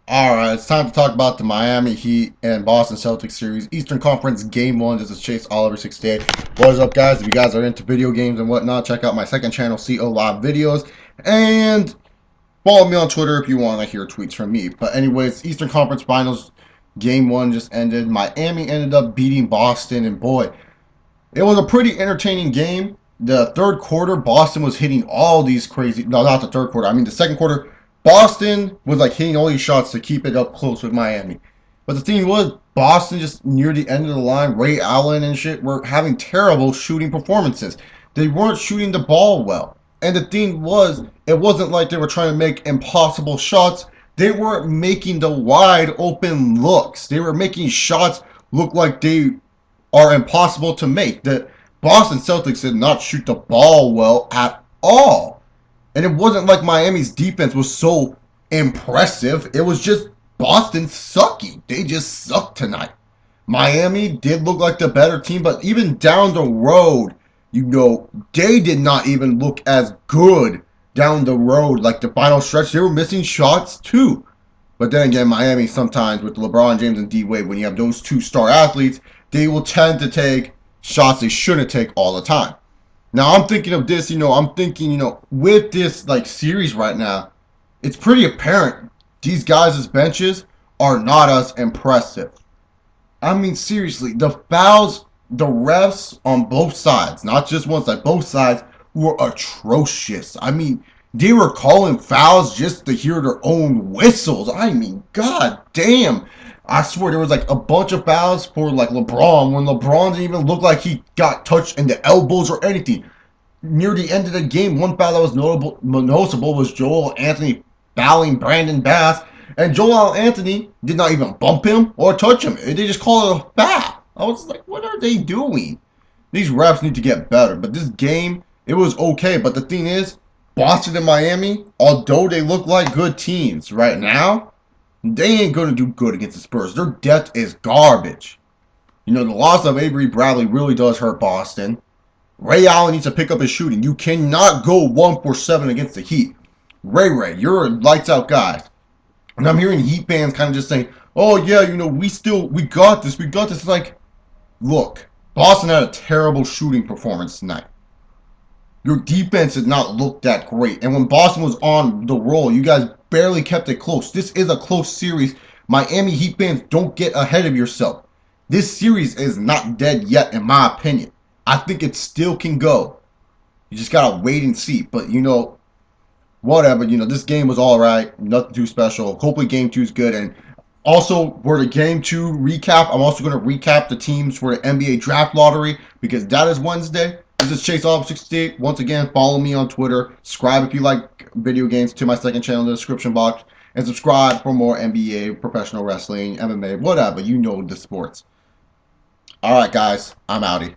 Alright, it's time to talk about the Miami Heat and Boston Celtics series. Eastern Conference Game 1. This is Chase Oliver 68. What is up, guys? If you guys are into video games and whatnot, check out my second channel, CO Live Videos. And follow me on Twitter if you want to hear tweets from me. But anyways, Eastern Conference Finals Game 1 just ended. Miami ended up beating Boston, and boy, it was a pretty entertaining game. The third quarter, Boston was hitting all these crazy... No, not the third quarter. I mean, the second quarter, Boston was like hitting all these shots to keep it up close with Miami. But the thing was, Boston just near the end of the line, Ray Allen and shit were having terrible shooting performances. They weren't shooting the ball well. And the thing was, it wasn't like they were trying to make impossible shots. They weren't making the wide open looks. They were making shots look like they are impossible to make. The Boston Celtics did not shoot the ball well at all. And it wasn't like Miami's defense was so impressive. It was just Boston sucky. They just sucked tonight. Miami did look like the better team, but even down the road, they did not even look as good down the road. Like the final stretch, they were missing shots too. But then again, Miami sometimes with LeBron James and D Wade, when you have those two star athletes, they will tend to take shots they shouldn't take all the time. Now, I'm thinking of this, I'm thinking, with this, series right now, it's pretty apparent these guys' benches are not as impressive. I mean, seriously, the fouls, the refs on both sides, not just one side, both sides, were atrocious. I mean, they were calling fouls just to hear their own whistles. I mean, god damn. I swear there was a bunch of fouls for LeBron when LeBron didn't even look like he got touched in the elbows or anything. Near the end of the game, one foul that was noticeable was Joel Anthony fouling Brandon Bass, and Joel Anthony did not even bump him or touch him. They just called it a foul. I was like, what are they doing? These refs need to get better. But this game, it was okay. But the thing is, Boston and Miami, although they look like good teams right now, they ain't going to do good against the Spurs. Their depth is garbage. The loss of Avery Bradley really does hurt Boston. Ray Allen needs to pick up his shooting. You cannot go 1 for 7 against the Heat. Ray, you're a lights-out guy. And I'm hearing Heat fans kind of just saying, oh, yeah, we got this. It's like, look, Boston had a terrible shooting performance tonight. Your defense did not look that great. And when Boston was on the roll, you guys barely kept it close. This is a close series. Miami Heat fans, don't get ahead of yourself. This series is not dead yet, in my opinion. I think it still can go. You just got to wait and see. But, whatever. This game was all right. Nothing too special. Hopefully game 2 is good. And also, for the game 2 recap, I'm also going to recap the teams for the NBA Draft Lottery because that is Wednesday. This is Chase Oliver 68. Once again, follow me on Twitter. Subscribe if you like video games to my second channel in the description box. And subscribe for more NBA, professional wrestling, MMA, whatever. You know the sports. Alright, guys. I'm outie.